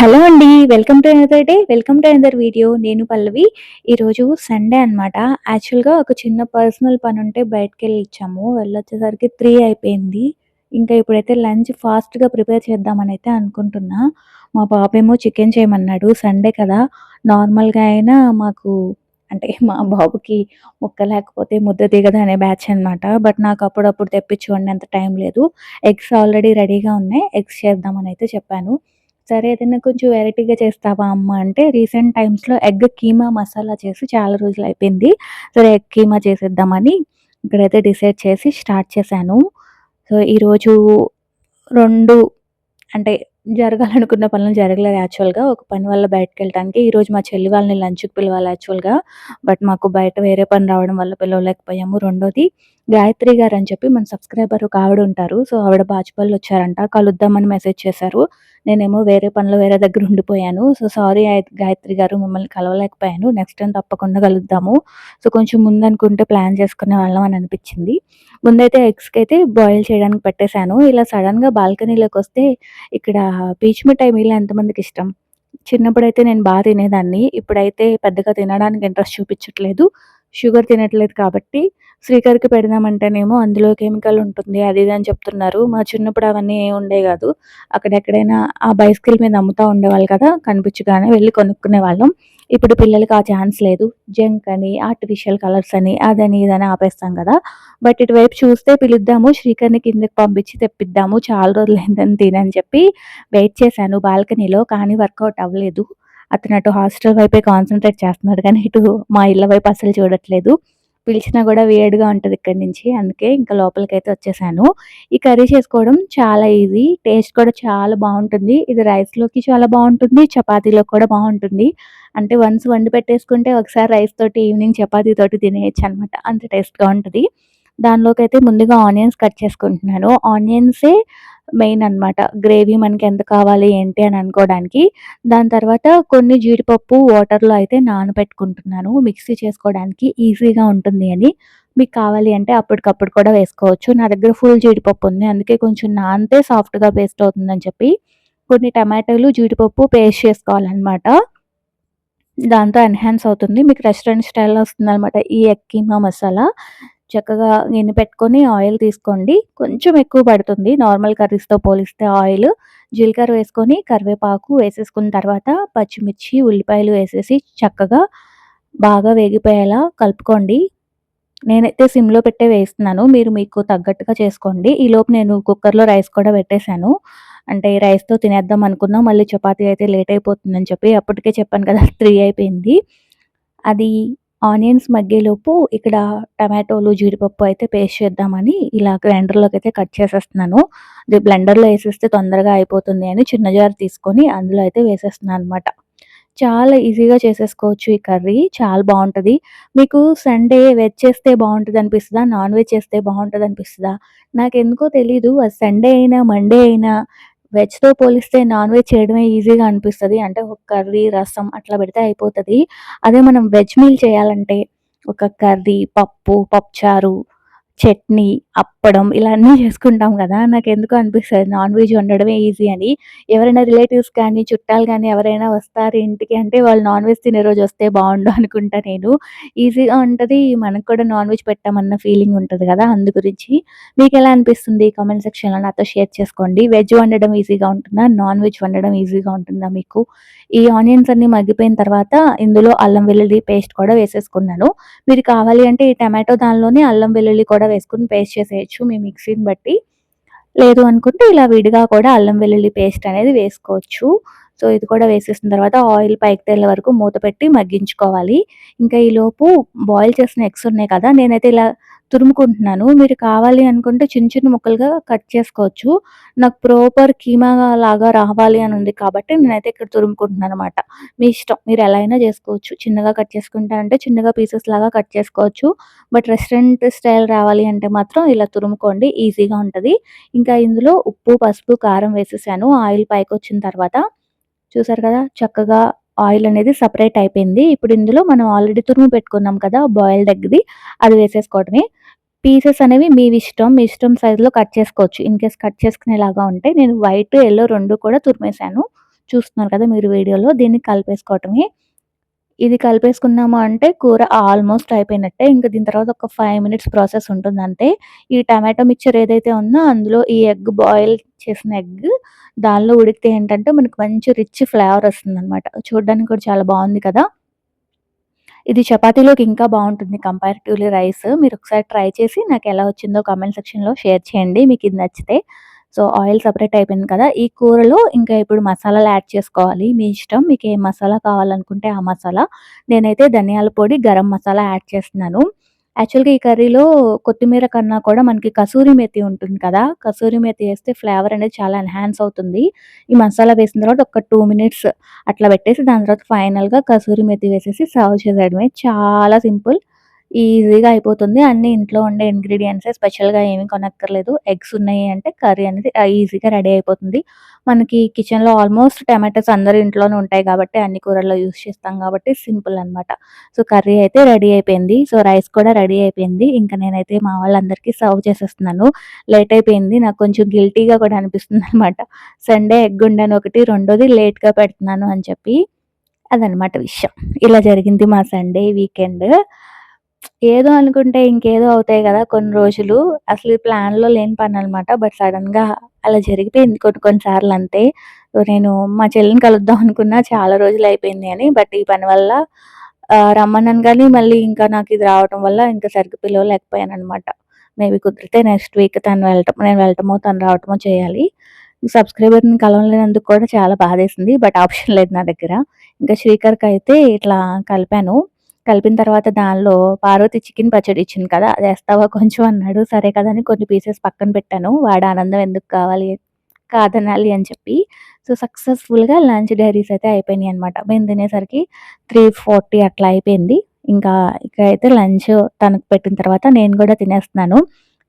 Hello అండి. Welcome to another day. Welcome to another video. నేను పల్లవి. ఈరోజు సండే అనమాట. యాక్చువల్‌గా ఒక చిన్న పర్సనల్ పనుంటే బయటికెళ్ళి ఇచ్చాము. వెళ్ళొచ్చేసరికి 3 అయిపోయింది. ఇంకా ఇప్పుడైతే లంచ్ ఫాస్ట్‌గా ప్రిపేర్ చేద్దామనైతే అనుకుంటున్నా. మా బాబేమో చికెన్ చేయమన్నాడు. సండే కదా! నార్మల్‌గా అయినా మాకు అంటే మా బాబుకి ముక్క లేకపోతే ముద్ద దిగదు అనే బ్యాచ్ అనమాట. బట్ నాకు అప్పుడప్పుడు తెప్పించి వండేంత టైం లేదు. ఎగ్స్ ఆల్రెడీ రెడీగా ఉన్నాయి. ఎగ్స్ చేద్దామనైతే చెప్పాను. సరే ఏదైనా కొంచెం వెరైటీగా చేస్తావా అమ్మ అంటే, రీసెంట్ టైమ్స్‌లో ఎగ్ కీమా మసాలా చేసి చాలా రోజులయిపోయింది. సరే ఎగ్ కీమా చేసేద్దామని ఇక్కడైతే డిసైడ్ చేసి స్టార్ట్ చేశాను. సో, ఈరోజు 2 అంటే జరగాలనుకున్న పనులు జరగలేదు యాక్చువల్‌గా. ఒక పని వల్ల బయటికెళ్ళటానికి ఈరోజు మా చెల్లి వాళ్ళని లంచ్‌కి పిలవాలి యాక్చువల్‌గా. బట్ మాకు బయట వేరే పని రావడం వల్ల పిలవలేకపోయాము. రెండోది గాయత్రి గారని చెప్పి మన సబ్‌స్క్రైబర్ ఒక ఆవిడ ఉంటారు. సో, ఆవిడ బాచుపల్లి కలుద్దామని మెసేజ్ చేశారు. నేనేమో వేరే పనిలో వేరే దగ్గర ఉండిపోయాను. సో, సారీ గాయత్రి గారు మిమ్మల్ని కలవలేకపోయాను. నెక్స్ట్ టైమ్ తప్పకుండా కలుద్దాము. సో, కొంచెం ముందనుకుంటే ప్లాన్ చేసుకునేవాళ్ళం అని అనిపిచ్చింది. ముందైతే ఎగ్స్‌కైతే బాయిల్ చేయడానికి పెట్టేశాను. ఇలా సడెన్‌గా బాల్కనీలోకొస్తే ఇక్కడ పీచు మిఠాయి మీలో ఎంతమందికిష్టం? చిన్నప్పుడైతే నేను తినేదాన్ని. ఇప్పుడైతే పెద్దగా తినడానికి ఇంట్రెస్ట్ చూపిచ్చట్లేదు. షుగర్ తినట్లేదు కాబట్టి శ్రీకర్‌కి పెడదామంటేనేమో అందులో కెమికల్ ఉంటుంది. అది ఇది అని చెప్తున్నారు. మా చిన్నప్పుడు అవన్నీ ఏమి ఉండేవి గాదు. అక్కడెక్కడైనా ఆ బైసికల్ మీద అమ్ముతా ఉండేవాళ్ళు కదా! కనిపించగానే వెళ్లి కొనుక్కునేవాళ్ళం. ఇప్పుడు పిల్లలకి ఆ ఛాన్స్ లేదు. జంక్ అని, ఆర్టిఫిషియల్ కలర్స్ అని, అదని ఇదని ఆపేస్తాం గదా! బట్ ఇటువైపు చూస్తే పిలుద్దాము, శ్రీకర్‌ని కిందకి పంపించి తెప్పిద్దాము. చాలా రోజులైందని తినని చెప్పి వెయిట్ చేశాను బాల్కనీలో. కానీ వర్కౌట్ అవ్వలేదు. అతను అటు హాస్టల్ వైపే కాన్సంట్రేట్ చేస్తున్నాడు కానీ, ఇటు మా ఇళ్ళ వైపు అస్సలు చూడట్లేదు. పిలిచినా గూడా వియర్డ్‌గా ఉంటది ఇక్కడి నుంచి. అందుకే ఇంకా లోపలికైతే వచ్చేసాను. ఈ కర్రీ చేసుకోవడం చాలా ఈజీ. టేస్ట్ కూడా చాలా బావుంటుంది. ఇది రైస్‌లోకి చాలా బావుంటుంది. చపాతీలోకి కూడా బావుంటుంది. అంటే వన్స్ వండి పెట్టేసుకుంటే ఒకసారి రైస్ తోటి, ఈవినింగ్ చపాతీ తోటి తినేయొచ్చనమాట. అంత టేస్ట్‌గా ఉంటది. దానిలోకైతే ముందుగా ఆనియన్స్ కట్ చేసుకుంటున్నాను. ఆనియన్సే మెయిన్ అనమాట. గ్రేవీ మనకెంత కావాలి ఏంటి అని అనుకోడానికి. దాని తర్వాత కొన్ని జీడిపప్పు వాటర్‌లో అయితే నానబెట్టుకుంటున్నాను. మిక్సీ చేసుకోవడానికి ఈజీగా ఉంటుంది అని. మీకు కావాలి అంటే అప్పటికప్పుడు కూడా వేసుకోవచ్చు. నా దగ్గర ఫుల్ జీడిపప్పు ఉంది. అందుకే కొంచెం నానితే సాఫ్ట్‌గా పేస్ట్ అవుతుందని చెప్పి కొన్ని టమాటాలు, జీడిపప్పు పేస్ట్ చేసుకోవాలనమాట. దాంతో ఎన్హాన్స్ అవుతుంది. మీకు రెస్టారెంట్ స్టైల్‌లో వస్తుందనమాట ఈ ఎగ్ కీమా మసాలా. చక్కగా గిన్నె పెట్టుకొని ఆయిల్ తీసుకోండి. కొంచెం ఎక్కువ పడుతుంది నార్మల్ కర్రీస్‌తో పోలిస్తే ఆయిలు. జీలకర్ర వేసుకొని, కరివేపాకు వేసేసుకున్న తర్వాత పచ్చిమిర్చి, ఉల్లిపాయలు వేసేసి చక్కగా బాగా వేగిపోయేలా కలుపుకోండి. నేనైతే సిమ్‌లో పెట్టే వేస్తున్నాను. మీరు మీకు తగ్గట్టుగా చేసుకోండి. ఈలోపు నేను కుక్కర్‌లో రైస్ కూడా పెట్టేశాను. అంటే రైస్‌తో తినేద్దాం అనుకున్నా. మళ్ళీ చపాతీ అయితే లేట్ అయిపోతుందని చెప్పి అప్పటికే చెప్పాను కదా! 3 అయిపోయింది. అది ఆనియన్స్ మగ్గేలోపు ఇక్కడ టమాటోలు, జీడిపప్పు అయితే పేస్ట్ చేద్దామని ఇలా గ్రైండర్‌లోకైతే కట్ చేసేస్తున్నాను. అది బ్లెండర్‌లో ఏసేస్తే తొందరగా అయిపోతుంది అని చిన్న జార్ తీసుకొని అందులో అయితే వేసేస్తున్నాననమాట. చాలా ఈజీగా చేసేసుకోవచ్చు ఈ కర్రీ. చాలా బావుంటది. మీకు సండే వెజ్ చేస్తే బావుంటదనిపిస్తదా? నాన్ వెజ్ చేస్తే బావుంటదనిపిస్తదా? నాకెందుకో తెలీదు. అది సండే అయినా, మండే అయినా వెజ్‌తో పోలిస్తే నాన్ వెజ్ చేయడమే ఈజీగా అనిపిస్తది. అంటే ఒక కర్రీ, రసం అట్లా పెడితే అయిపోతది. అదే మనం వెజ్ మీల్ చేయాలంటే ఒక కర్రీ, పప్పు, పప్పుచారు, చట్నీ, అప్పడం ఇలా అన్నీ చేసుకుంటాం గదా! నాకెందుకో అనిపిస్తది నాన్ వెజ్ వండడమే ఈజీ అని. ఎవరైనా రిలేటివ్స్ కానీ, చుట్టాలు గానీ ఎవరైనా వస్తారు ఇంటికి అంటే వాళ్ళు నాన్ వెజ్ తినే రోజొస్తే బావుండు అనుకుంటా నేను. ఈజీగా ఉంటది. మనకు కూడా నాన్ వెజ్ పెట్టామన్న ఫీలింగ్ ఉంటది గదా! అందు గురించి. మీకెలా అనిపిస్తుంది? కామెంట్ సెక్షన్‌లో నాతో షేర్ చేసుకోండి. వెజ్ వండడం ఈజీగా ఉంటుందా? నాన్ వెజ్ వండడం ఈజీగా ఉంటుందా మీకు? ఈ ఆనియన్స్ అన్నీ మగ్గిపోయిన తర్వాత ఇందులో అల్లం వెల్లుల్లి పేస్ట్ కూడా వేసేసుకున్నాను. మీరు కావాలి అంటే ఈ టమాటో దానిలోనే అల్లం వెల్లుల్లి కూడా వేసుకొని పేస్ట్ చేసేయొచ్చు మీ మిక్సీని బట్టి. లేదు అనుకుంటే ఇలా విడిగా కూడా అల్లం వెల్లుల్లి పేస్ట్ అనేది వేసుకోవచ్చు. సో, ఇది కూడా వేసేసిన తర్వాత ఆయిల్ పైకి తేలే వరకు మూత పెట్టి మగ్గించుకోవాలి. ఇంకా ఈలోపు బాయిల్ చేసిన ఎగ్స్ ఉన్నాయి కదా! నేనైతే ఇలా తురుముకుంటున్నాను. మీరు కావాలి అనుకుంటే చిన్న చిన్న ముక్కలుగా కట్ చేసుకోవచ్చు. నాకు ప్రాపర్ కీమా లాగా రావాలి అని ఉంది కాబట్టి నేనైతే ఇక్కడ తురుముకుంటున్నాననమాట. మీ ఇష్టం. మీరు ఎలా అయినా చేసుకోవచ్చు. చిన్నగా కట్ చేసుకుంటానంటే చిన్నగా పీసెస్ లాగా కట్ చేసుకోవచ్చు. బట్ రెస్టారెంట్ స్టైల్ రావాలి అంటే మాత్రం ఇలా తురుముకోండి. ఈజీగా ఉంటది. ఇంకా ఇందులో ఉప్పు, పసుపు, కారం వేసేసాను. ఆయిల్ పైకొచ్చిన తర్వాత చూసారు కదా! చక్కగా ఆయిల్ అనేది సెపరేట్ అయిపోయింది. ఇప్పుడు ఇందులో మనం ఆల్రెడీ తురిమి పెట్టుకున్నాం కదా! బాయిల్డ్ ఎగ్‌ది అది వేసేసుకోవడమే. పీసెస్ అనేవి మీవిష్టం. మీ ఇష్టం సైజులో కట్ చేసుకోవచ్చు. ఇన్‌కేస్ కట్ చేసుకునేలాగా ఉంటే నేను వైట్, యెల్లో 2 కూడా తురిమేసాను. చూస్తున్నారు కదా మీరు వీడియోలో, దీన్ని కలిపేసుకోవటమే. ఇది కలిపేసుకున్నాము అంటే కూర ఆల్మోస్ట్ అయిపోయినట్టే. ఇంక దీని తర్వాత ఒక 5 మినిట్స్ ప్రాసెస్ ఉంటుందంతే. ఈ టమాటో మిక్చర్ ఏదైతే ఉందో అందులో ఈ ఎగ్ బాయిల్ చేసిన ఎగ్ దానిలో ఉడికితే ఏంటంటే మనకు మంచి రిచ్ ఫ్లేవర్ వస్తుందనమాట. చూడ్డానికి కూడా చాలా బావుంది కదా! ఇది చపాతీలోకి ఇంకా బావుంటుంది కంపారిటివ్‌లీ రైస్. మీరొకసారి ట్రై చేసి నాకెలా వచ్చిందో కామెంట్ సెక్షన్‌లో షేర్ చేయండి మీకిది నచ్చితే. సో, ఆయిల్ సెపరేట్ అయిపోయింది కదా! ఈ కూరలో ఇంకా ఇప్పుడు మసాలాలు యాడ్ చేసుకోవాలి. మీ ఇష్టం. మీకే మసాలా కావాలనుకుంటే ఆ మసాలా. నేనైతే ధనియాల పొడి, గరం మసాలా యాడ్ చేస్తున్నాను. యాక్చువల్‌గా ఈ కర్రీలో కొత్తిమీర కన్నా కూడా మనకి కసూరి మేతి ఉంటుంది కదా! కసూరి మేతి ఏస్తే ఫ్లేవర్ అనేది చాలా ఎన్హాన్స్ అవుతుంది. ఈ మసాలా వేసిన తర్వాత ఒక 2 మినిట్స్ అట్లా పెట్టేసి దాని తర్వాత ఫైనల్‌గా కసూరి మేతి వేసేసి సర్వ్ చేసేయడమే. చాలా సింపుల్. ఈజీగా అయిపోతుంది. అన్నీ ఇంట్లో ఉండే ఇంగ్రీడియెంట్సే స్పెషల్‌గా ఏమి కొనక్కర్లేదు. ఎగ్స్ ఉన్నాయి అంటే కర్రీ అనేది ఈజీగా రెడీ అయిపోతుంది. మనకి కిచెన్‌లో ఆల్మోస్ట్ టమాటోస్ అందరి ఇంట్లోనే ఉంటాయి కాబట్టి అన్ని కూరల్లో యూజ్ చేస్తాం కాబట్టి సింపుల్ అనమాట. సో, కర్రీ అయితే రెడీ అయిపోయింది. సో, రైస్ కూడా రెడీ అయిపోయింది. ఇంక నేనైతే మా వాళ్ళందరికీ సర్వ్ చేసేస్తున్నాను. లేట్ అయిపోయింది. నాకు కొంచెం గిల్టీగా కూడా అనిపిస్తుందనమాట. సండే ఎగ్ వండాను ఒకటి, రెండోది లేట్‌గా పెడుతున్నాను అని చెప్పి. అదనమాట విషయం. ఇలా జరిగింది మా సండే వీకెండ్. ఏదో అనుకుంటే ఇంకేదో అవుతాయి గదా! కొన్ని రోజులు. అసలు ఈ ప్లాన్‌లో లేని పననమాట. బట్ సడెన్‌గా అలా జరిగిపోయింది కొన్ని కొన్ని సార్లంతే. సో, నేను మా చెల్లిని కలుద్దాం అనుకున్నా చాలా రోజులయిపోయింది అని. బట్ ఈ పని వల్ల రమ్మన్నాను గానీ మళ్ళీ ఇంకా నాకిది రావటం వల్ల ఇంకా సరిగ్గా పిలవలేకపోయాననమాట. మేబీ కుదిరితే నెక్స్ట్ వీక్ నేను వెళ్ళటమో, తను రావటమో చేయాలి. సబ్‌స్క్రైబర్‌ని కలవలేనందుకు కూడా చాలా బాధేసింది. బట్ ఆప్షన్ లేదు నా దగ్గర. ఇంకా శ్రీకర్‌కయితే ఇట్లా కలిపాను. కలిపిన తర్వాత దానిలో పార్వతి చికెన్ పచ్చడి ఇచ్చింది కదా! అదేస్తావా కొంచెం అన్నాడు. సరే కదా! అని కొన్ని పీసెస్ పక్కన పెట్టాను. వాడి ఆనందం ఎందుకు కాదనాలి అని చెప్పి. సో, సక్సెస్‌ఫుల్‌గా లంచ్ డైరీస్ అయితే అయిపోయినాయన్నమాట. మేము తినేసరికి 3:40 అట్లా అయిపోయింది. ఇంకా ఇకైతే లంచ్ తనకు పెట్టిన తర్వాత నేను కూడా తినేస్తున్నాను.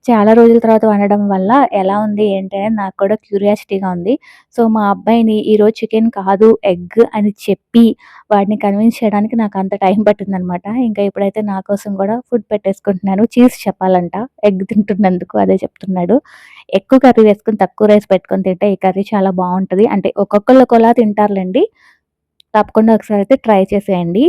చాలా రోజుల తర్వాత వండడం వల్ల ఎలా ఉంది ఏంటి అనేది నాకు కూడా క్యూరియాసిటీగా ఉంది. సో, మా అబ్బాయిని ఈరోజు చికెన్ కాదు ఎగ్ అని చెప్పి వాడిని కన్విన్స్ చేయడానికి నాకు అంత టైం పట్టిందనమాట. ఇంకా ఇప్పుడైతే నా కోసం కూడా ఫుడ్ పెట్టేసుకుంటున్నాను. చీజ్ చెప్పాలంట ఎగ్ తింటున్నందుకు అదే చెప్తున్నాడు. ఎక్కువ కర్రీ వేసుకొని తక్కువ రైస్ పెట్టుకొని తింటే ఈ కర్రీ చాలా బావుంటది. అంటే ఒక్కొక్కళ్ళు ఒక్కోలా తింటారులెండి. తప్పకుండా ఒకసారైతే ట్రై చేసేయండి.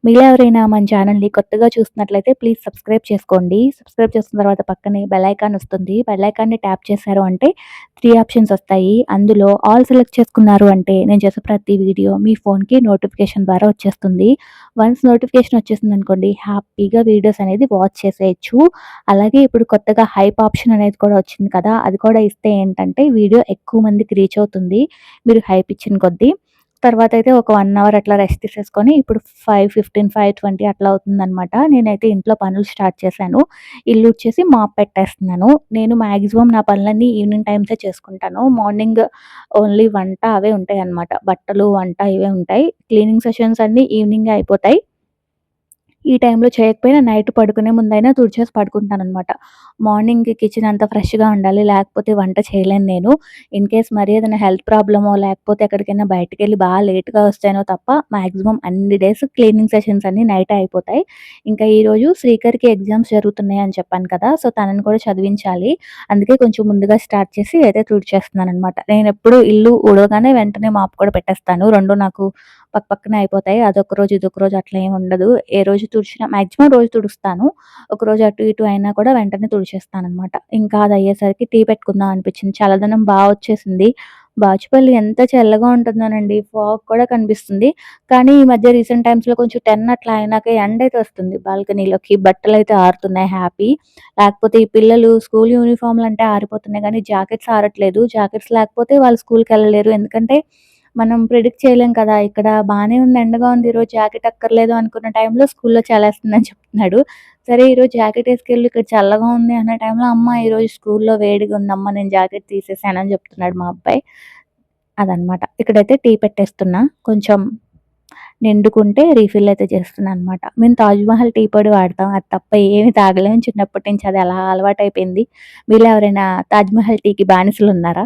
మీలో ఎవరైనా మన ఛానెల్‌ని కొత్తగా చూస్తున్నట్లయితే ప్లీజ్ సబ్స్క్రైబ్ చేసుకోండి. సబ్స్క్రైబ్ చేసుకున్న తర్వాత పక్కనే బెల్ ఐకాన్ వస్తుంది. బెల్ ఐకాన్‌ని ట్యాప్ చేశారు అంటే 3 ఆప్షన్స్ వస్తాయి. అందులో ఆల్ సెలెక్ట్ చేసుకున్నారు అంటే నేను చేసే ప్రతి వీడియో మీ ఫోన్‌కి నోటిఫికేషన్ ద్వారా వచ్చేస్తుంది. వన్స్ నోటిఫికేషన్ వచ్చేసిందనుకోండి హ్యాపీగా వీడియోస్ అనేది వాచ్ చేసేయొచ్చు. అలాగే ఇప్పుడు కొత్తగా హైప్ ఆప్షన్ అనేది కూడా వచ్చింది కదా! అది కూడా ఇస్తే ఏంటంటే వీడియో ఎక్కువ మందికి రీచ్ అవుతుంది. మీరు హైప్ ఇచ్చిన కొద్దీ. తర్వాతయితే ఒక 1 అవర్ అట్లా రెస్ట్ తీసేసుకొని ఇప్పుడు 5:15, 5:20 అట్లా అవుతుందనమాట. నేనైతే ఇంట్లో పనులు స్టార్ట్ చేశాను. ఇల్లు ఊడ్చేసి మాప్ పెట్టేస్తున్నాను. నేను మాక్సిమం నా పనులన్నీ ఈవినింగ్ టైమ్సే చేసుకుంటాను. మార్నింగ్ ఓన్లీ వంట అవే ఉంటాయన్నమాట. బట్టలు, వంట ఇవే ఉంటాయి. క్లీనింగ్ సెషన్స్ అన్నీ ఈవినింగే అయిపోతాయి. ఈ టైంలో చేయకపోయినా నైట్ పడుకునే ముందైనా తుడిచేసి పడుకుంటాననమాట. మార్నింగ్ కిచెన్ అంతా ఫ్రెష్‌గా ఉండాలి. లేకపోతే వంట చేయలేను నేను. ఇన్‌కేస్ మరీ ఏదైనా హెల్త్ ప్రాబ్లమో, లేకపోతే ఎక్కడికైనా బయటికెళ్ళి లేట్‌గా వస్తేనో తప్ప మాక్సిమం అన్ని డేస్ క్లీనింగ్ సెషన్స్ అన్నీ నైటే అయిపోతాయి. ఇంకా ఈరోజు శ్రీకర్‌కి ఎగ్జామ్స్ జరుగుతున్నాయి అని చెప్పాను కదా! సో, తనని కూడా చదివించాలి. అందుకే కొంచెం ముందుగా స్టార్ట్ చేసి అయితే తుడిచేస్తున్నాననమాట. నేనెప్పుడు ఇల్లు ఊడవగానే వెంటనే మాప్ కూడా పెట్టేస్తాను. 2 నాకు పక్కపక్కనే అయిపోతాయి. అదొక రోజు, ఇదొక రోజు అట్లా ఏమి ఉండదు. ఏ రోజు తుడిచినా మాక్సిమం రోజు తుడుస్తాను. ఒకరోజు అటు ఇటు అయినా కూడా వెంటనే తుడిచేస్తాననమాట. ఇంకా అదయ్యేసరికి టీ పెట్టుకుందాం అనిపించింది. చల్లదనం వచ్చేసింది. బాచుపల్లి ఎంత చల్లగా ఉంటుందోనండి. ఫాగ్ కూడా కనిపిస్తుంది. కానీ ఈ మధ్య రీసెంట్ టైమ్స్‌లో కొంచెం 10 అట్లా అయినాక ఎండైతే వస్తుంది బాల్కనీలోకి. బట్టలైతే ఆరుతున్నాయి హ్యాపీ. లేకపోతే ఈ పిల్లలు స్కూల్ యూనిఫార్మ్‌లంటే ఆరిపోతున్నాయి గానీ జాకెట్స్ ఆరట్లేదు. జాకెట్స్ లేకపోతే వాళ్ళు స్కూల్‌కెళ్ళలేరు. ఎందుకంటే మనం ప్రిడిక్ట్ చేయలేం కదా! ఇక్కడ బానే ఉంది, ఎండగా ఉంది, ఈరోజు జాకెట్ అక్కర్లేదు అనుకున్న టైంలో స్కూల్‌లో చలేస్తుందని చెప్తున్నాడు. సరే ఈరోజు జాకెట్ ఏసుకెళ్ళు ఇక్కడ చల్లగా ఉంది అన్న టైంలో, అమ్మ ఈరోజు స్కూల్‌లో వేడిగా ఉందమ్మ నేను జాకెట్ తీసేసానని చెప్తున్నాడు మా అబ్బాయి. అదనమాట. ఇక్కడైతే టీ పెట్టేస్తున్నా. కొంచెం నిండుకుంటే రీఫిల్ అయితే చేస్తున్నా అనమాట. మేము తాజ్ మహల్ టీ పొడి వాడతాం. అది తప్ప ఏమి తాగలేము. చిన్నప్పటి నుంచి అది అలా అలవాటయిపోయింది. మీలో ఎవరైనా తాజ్ మహల్ టీకి బానిసలున్నారా?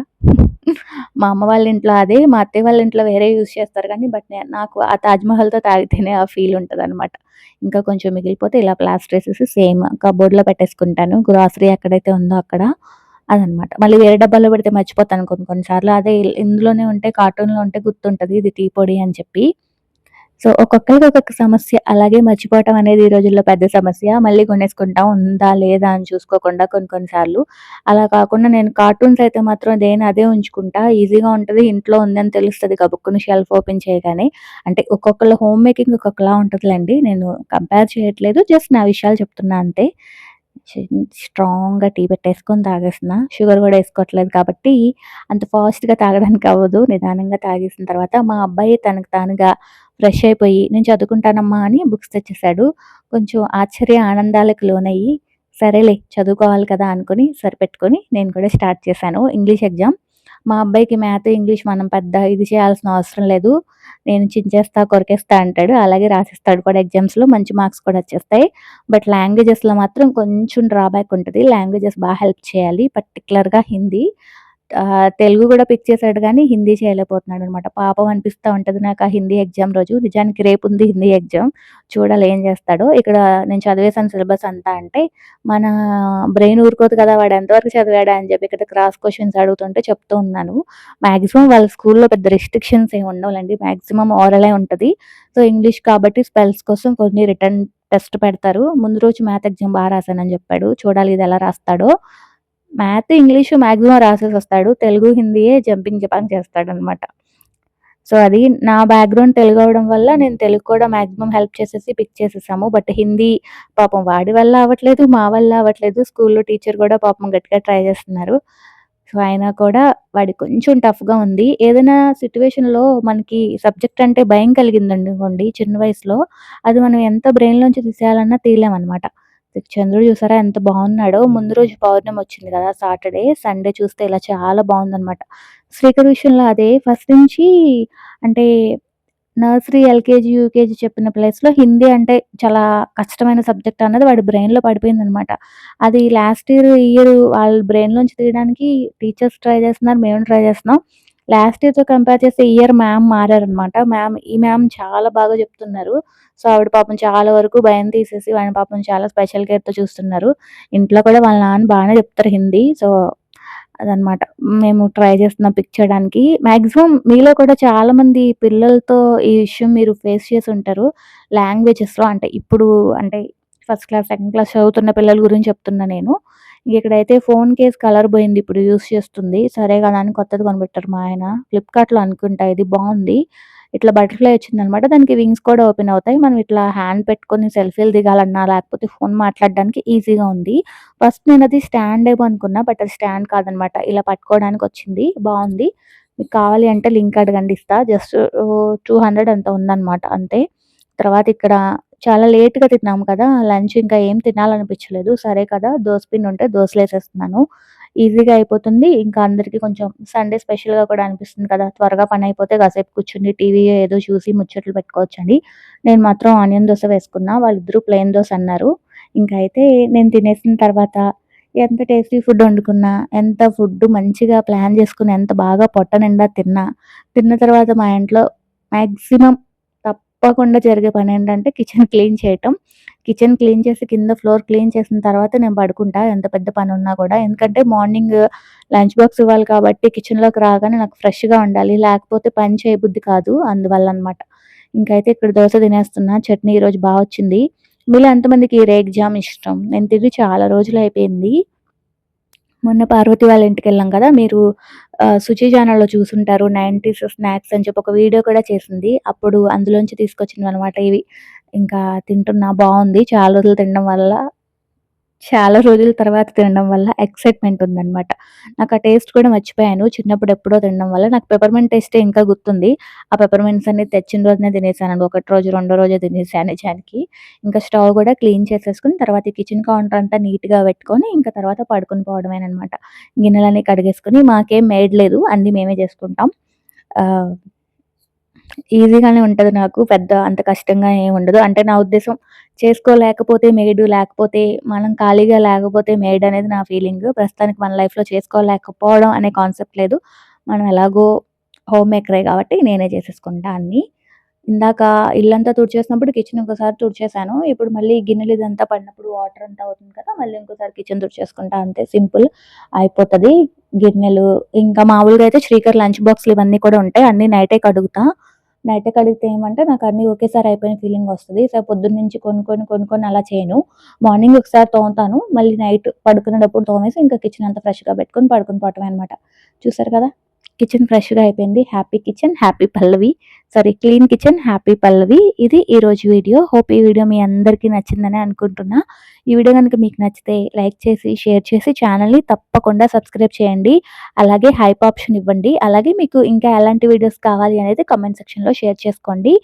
మా అమ్మ వాళ్ళ ఇంట్లో అదే, మా అత్తయ్య వాళ్ళ ఇంట్లో వేరే యూజ్ చేస్తారు గానీ, బట్ నాకు ఆ తాజ్ మహల్‌తో తాగితేనే ఆ ఫీల్ ఉంటదనమాట. ఇంకా కొంచెం మిగిలిపోతే ఇలా ప్లాస్టర్ ఏసేసి సేమ్ కబోర్డ్‌లో పెట్టేసుకుంటాను. గ్రాసరీ ఎక్కడైతే ఉందో అక్కడ. అదనమాట. మళ్ళీ వేరే డబ్బాలో పెడితే మర్చిపోతాను కొన్ని కొన్ని సార్లు. అదే ఇందులోనే ఉంటే కార్టూన్‌లో ఉంటే గుర్తుంటది. ఇది టీ పొడి అని చెప్పి. సో, ఒక్కొక్కళ్ళకి ఒక్కొక్క సమస్య. అలాగే మర్చిపోవటం అనేది ఈ రోజుల్లో పెద్ద సమస్య. మళ్ళీ కొనేసుకుంటాం. ఉందా? లేదా? అని చూసుకోకుండా కొన్ని కొన్ని సార్లు. అలా కాకుండా నేను కార్టూన్స్ అయితే మాత్రం అదే ఉంచుకుంటా. ఈజీగా ఉంటది. ఇంట్లో ఉందని తెలుస్తది గబుక్కున షెల్ఫ్ ఓపెన్ చేయగానే. అంటే ఒక్కొక్కళ్ళ హోమ్ మేకింగ్ ఒక్కొక్కలా ఉంటదిలెండి. నేను కంపేర్ చేయట్లేదు. జస్ట్ నా విషయాలు చెప్తున్నా అంతే. చి స్ట్రాంగ్‌గా టీ పెట్టేసుకొని తాగేస్తున్నా. షుగర్ గూడా ఏసుకోవట్లేదు కాబట్టి అంత ఫాస్ట్‌గా తాగడానికి అవ్వదు. నిదానంగా తాగేసిన తర్వాత మా అబ్బాయి తనకు తానుగా ఫ్రెష్ అయిపోయి, "నేను చదువుకుంటానమ్మా" అని బుక్స్ తెచ్చేసాడు. కొంచెం ఆశ్చర్య ఆనందాలకు లోనయ్యి, సరేలే చదువుకోవాలి కదా అనుకుని సరిపెట్టుకొని నేను కూడా స్టార్ట్ చేశాను. English exam. మా అబ్బాయికి మ్యాథ్, ఇంగ్లీష్ మనం పెద్ద ఇది చేయాల్సిన అవసరం లేదు. నేను చించేస్తా, కొరికేస్తా అంటాడు. అలాగే రాసేస్తాడు కూడా ఎగ్జామ్స్‌లో మంచి మార్క్స్ కూడా వచ్చేస్తాయి. బట్ లాంగ్వేజెస్‌లో మాత్రం కొంచెం డ్రాబ్యాక్ ఉంటది. లాంగ్వేజెస్ హెల్ప్ చేయాలి. పర్టిక్యులర్‌గా హిందీ. తెలుగు గూడా పిక్ చేసాడు గానీ, హిందీ చేయలేకపోతున్నాడనమాట. పాపం అనిపిస్తా ఉంటది నాకు ఆ హిందీ ఎగ్జామ్ రోజు. నిజానికి రేపుంది హిందీ ఎగ్జామ్. చూడాలి ఏం చేస్తాడో. ఇక్కడ నేను చదివేసాను సిలబస్ అంతా అంటే, మన బ్రెయిన్ ఊరుకోదు కదా! వాడు ఎంతవరకు చదివాడా అని చెప్పి ఇక్కడ క్రాస్ క్వెషన్స్ అడుగుతుంటే చెప్తూ ఉన్నాను. మాక్సిమం వాళ్ళ స్కూల్‌లో పెద్ద రిస్ట్రిక్షన్స్ ఏమి ఉండవులెండి. మాక్సిమం ఓరలే ఉంటది. సో, ఇంగ్లీష్ కాబట్టి స్పెల్స్ కోసం కొన్ని రిటన్ టెస్ట్ పెడతారు. ముందు రోజు మ్యాథ్ ఎగ్జామ్ రాసానని జెప్పాడు. చూడాలి ఇదెలా రాస్తాడో. మ్యాథ్, ఇంగ్లీషు మాక్సిమం రాసేసొస్తాడు. తెలుగు, హిందీయే జంపింగ్ జపాంగ్ చేస్తాడనమాట. సో, అది నా బ్యాక్‌గ్రౌండ్ తెలుగు అవ్వడం వల్ల నేను తెలుగు కూడా మాక్సిమం హెల్ప్ చేసేసి పిక్ చేసేసాము. బట్ హిందీ పాపం వాడి వల్ల అవ్వట్లేదు, మా వల్ల అవ్వట్లేదు. స్కూల్‌లో టీచర్ గూడా పాపం గట్టిగా ట్రై చేస్తున్నారు. సో, అయినా కూడా వాడికి కొంచెం టఫ్‌గా ఉంది. ఏదైనా సిట్యుయేషన్‌లో మనకి సబ్జెక్ట్ అంటే భయం కలిగిందనుకోండి చిన్న వయసులో, అది మనం ఎంత బ్రెయిన్‌లోంచి తీసేయాలన్నా తీయలేమనమాట. చంద్రుడు చూసారా ఎంత బాగున్నాడో! ముందు రోజు పౌర్ణమి వచ్చింది కదా! సాటర్‌డే, సండే చూస్తే ఇలా చాలా బాగుందనమాట. శ్రీకర్ విషయంలో అదే ఫస్ట్ నుంచి అంటే నర్సరీ, ఎల్‌కేజీ, యూకేజీ చెప్పిన ప్లేస్‌లో హిందీ అంటే చాలా కష్టమైన సబ్జెక్ట్ అన్నది వాడి బ్రెయిన్‌లో పడిపోయిందనమాట. అది లాస్ట్ ఇయర్ వాళ్ళ బ్రెయిన్‌లోంచి తీయడానికి టీచర్స్ ట్రై చేస్తున్నారు. మేము ట్రై చేస్తున్నాం. లాస్ట్ ఇయర్‌తో కంపేర్ చేస్తే ఈ ఇయర్ మ్యామ్ మారారనమాట. ఈ మ్యామ్ చాలా బాగా చెప్తున్నారు. సో, ఆవిడ పాపం చాలా వరకు భయం తీసేసి వాడిని పాపం చాలా స్పెషల్ కేర్‌తో చూస్తున్నారు. ఇంట్లో కూడా వాళ్ళ నాన్న బానే చెప్తారు హిందీ. సో, అదనమాట. మేము ట్రై చేస్తున్నాం పిక్ చేయడానికి. మాక్సిమం మీలో కూడా చాలామంది పిల్లలతో ఈ విషయం మీరు ఫేస్ చేసుంటారు. లాంగ్వేజెస్‌లో అంటే ఇప్పుడు అంటే ఫస్ట్ క్లాస్, సెకండ్ క్లాస్ చదువుతున్న పిల్లల గురించి చెప్తున్నా నేను. ఇక్కడైతే ఫోన్ కేస్ కలర్ పోయింది. ఇప్పుడు యూజ్ చేస్తుంది. సరే కదా అని కొత్తది కొనిపెట్టారు మా ఆయన. ఫ్లిప్‌కార్ట్‌లో అనుకుంటా ఇది బావుంది. ఇట్లా బటర్‌ఫ్లై వచ్చిందనమాట. దానికి వింగ్స్ కూడా ఓపెన్ అవుతాయి. మనం ఇట్లా హ్యాండ్ పెట్టుకొని సెల్ఫీలు దిగాలన్నా, లేకపోతే ఫోన్ మాట్లాడడానికి ఈజీగా ఉంది. ఫస్ట్ నేనది స్టాండేమో అనుకున్నా. బట్ అది స్టాండ్ కాదనమాట. ఇలా పట్టుకోవడానికొచ్చింది. బావుంది. మీకు కావాలి అంటే లింక్ అడగండి ఇస్తా. జస్ట్ 200 ఎంతో ఉందనమాట అంతే. తర్వాత ఇక్కడ చాలా లేట్‌గా తిన్నాము కదా! లంచ్ ఇంకా ఏం తినాలనిపించలేదు. సరే కదా! దోస పిండి ఉంటే దోసలేసేస్తున్నాను. ఈజీగా అయిపోతుంది. ఇంకా అందరికి కొంచెం సండే స్పెషల్‌గా కూడా అనిపిస్తుంది కదా! త్వరగా పనైపోతే కాసేపు కూర్చొని టీవీ ఏదో చూసి ముచ్చట్లు పెట్టుకోవచ్చని. నేను మాత్రం ఆనియన్ దోస వేసుకున్నా. వాళ్ళిద్దరూ ప్లెయిన్ దోస అన్నారు. ఇంక అయితే నేను తినేసిన తర్వాత ఎంత టేస్టీ ఫుడ్ వండుకున్నా, ఎంత ఫుడ్ మంచిగా ప్లాన్ చేసుకొని, ఎంత బాగా పొట్ట నిండా తిన్నా, తిన్న తర్వాత మా ఇంట్లో మాక్సిమం తప్పకుండా జరిగే పనేంటంటే కిచెన్ క్లీన్ చేయటం. కిచెన్ క్లీన్ చేసి కింద ఫ్లోర్ క్లీన్ చేసిన తర్వాత నేను పడుకుంటా. ఎంత పెద్ద పనున్నా కూడా. ఎందుకంటే మార్నింగ్ లంచ్ బాక్స్ ఇవ్వాలి కాబట్టి కిచెన్‌లోకి రాగానే నాకు ఫ్రెష్‌గా ఉండాలి. లేకపోతే పని చేయబుద్ధి కాదు. అందువల్లనమాట. ఇంకైతే ఇక్కడ దోస తినేస్తున్నా. చట్నీ ఈరోజు బా వచ్చింది. మీలో ఎంతమందికి రేగి జామ్ ఇష్టం? నేను తిని చాలా రోజులయిపోయింది. మొన్న పార్వతి వాళ్ళ ఇంటికెళ్ళాం కదా! మీరు 'సుచి' ఛానెల్‌లో చూసుంటారు. 90స్ స్నాక్స్ అని చెప్పి ఒక వీడియో కూడా చేసింది. అప్పుడు అందులోంచి తీసుకొచ్చినవనమాట ఇవి. ఇంకా తింటున్నా బావుంది. చాలా రోజుల తర్వాత తినడం వల్ల ఎక్సైట్‌మెంట్ ఉందనమాట. నాకు ఆ టేస్ట్ కూడా మర్చిపోయాను. చిన్నప్పుడు ఎప్పుడో తినడం వల్ల నాకు పెప్పర్‌మింట్ టేస్టే ఇంకా గుర్తుంది. ఆ పెప్పర్‌మింట్స్ అన్ని తెచ్చిన రోజునే తినేసానండి. ఒకటి రోజు, రెండో రోజే తినేసాను నిజానికి. ఇంకా స్టవ్ కూడా క్లీన్ చేసేసుకొని తర్వాత ఈ కిచెన్ కౌంటర్ అంతా నీట్‌గా పెట్టుకొని ఇంకా తర్వాత పడుకొని పోవడమేననమాట. గిన్నెలన్నీ కడిగేసుకొని మాకేం మెయిడ్ లేదు. అన్నీ మేమే చేసుకుంటాం. ఆహ్ ఈజీగానే ఉంటది నాకు. పెద్ద అంత కష్టంగా ఏముండదు. అంటే నా ఉద్దేశ్యం చేసుకోలేకపోతే మెయిడ్, లేకపోతే మనం ఖాళీగా లేకపోతే మెయిడ్ అనేది నా ఫీలింగు. ప్రస్తుతానికి మన లైఫ్‌లో చేసుకోలేకపోవడం అనే కాన్సెప్ట్ లేదు. మనం ఎలాగో హోమ్ మేకరే కాబట్టి నేనే చేసేసుకుంటా అన్నీ. ఇందాక ఇల్లంతా తుడిచేసినప్పుడు కిచెన్ ఇంకోసారి తుడిచేసాను. ఇప్పుడు మళ్ళీ గిన్నెలు ఇదంతా పడినప్పుడు వాటర్ అంతా అవుతుంది కదా! మళ్ళీ ఇంకోసారి కిచెన్ తుడిచేసుకుంటా అంతే సింపుల్ అయిపోతది. గిన్నెలు ఇంకా మామూలుగా అయితే శ్రీకర్ లంచ్ బాక్స్‌లు ఇవన్నీ కూడా ఉంటాయి. అన్నీ నైటే కడుగుతా. నైటే కడిగితే ఏమంటే నాకు అన్నీ ఒకేసారి అయిపోయిన ఫీలింగ్ వస్తది. సో, పొద్దున్నుంచి కొన్ని అలా చేయను. మార్నింగ్ ఒకసారి తోముతాను. మళ్ళీ నైట్ పడుకునేటప్పుడు తోమేసి ఇంకా కిచెన్ అంతా ఫ్రెష్‌గా పెట్టుకొని పడుకొని పోవటమే అనమాట. చూసారు కదా! కిచెన్ ఫ్రెష్‌గా అయిపోయింది. హ్యాపీ కిచెన్, హ్యాపీ పల్లవి. సారీ క్లీన్ కిచెన్, హ్యాపీ పల్లవి. ఇది ఈరోజు వీడియో. హోప్ ఈ వీడియో మీ అందరికీ నచ్చిందని అనుకుంటున్నా. ఈ వీడియో గనుక మీకు నచ్చితే లైక్ చేసి, షేర్ చేసి ఛానల్‌ని తప్పకుండా సబ్స్క్రైబ్ చేయండి. అలాగే హైప్ ఆప్షన్ ఇవ్వండి. అలాగే మీకు ఇంకా ఎలాంటి వీడియోస్ కావాలి అనేది కామెంట్ సెక్షన్‌లో షేర్ చేసుకోండి.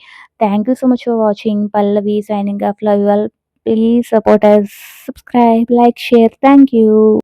Thank you so much for watching. Pallavi signing off. Love you all. Please support us. Subscribe, like, share. Thank you.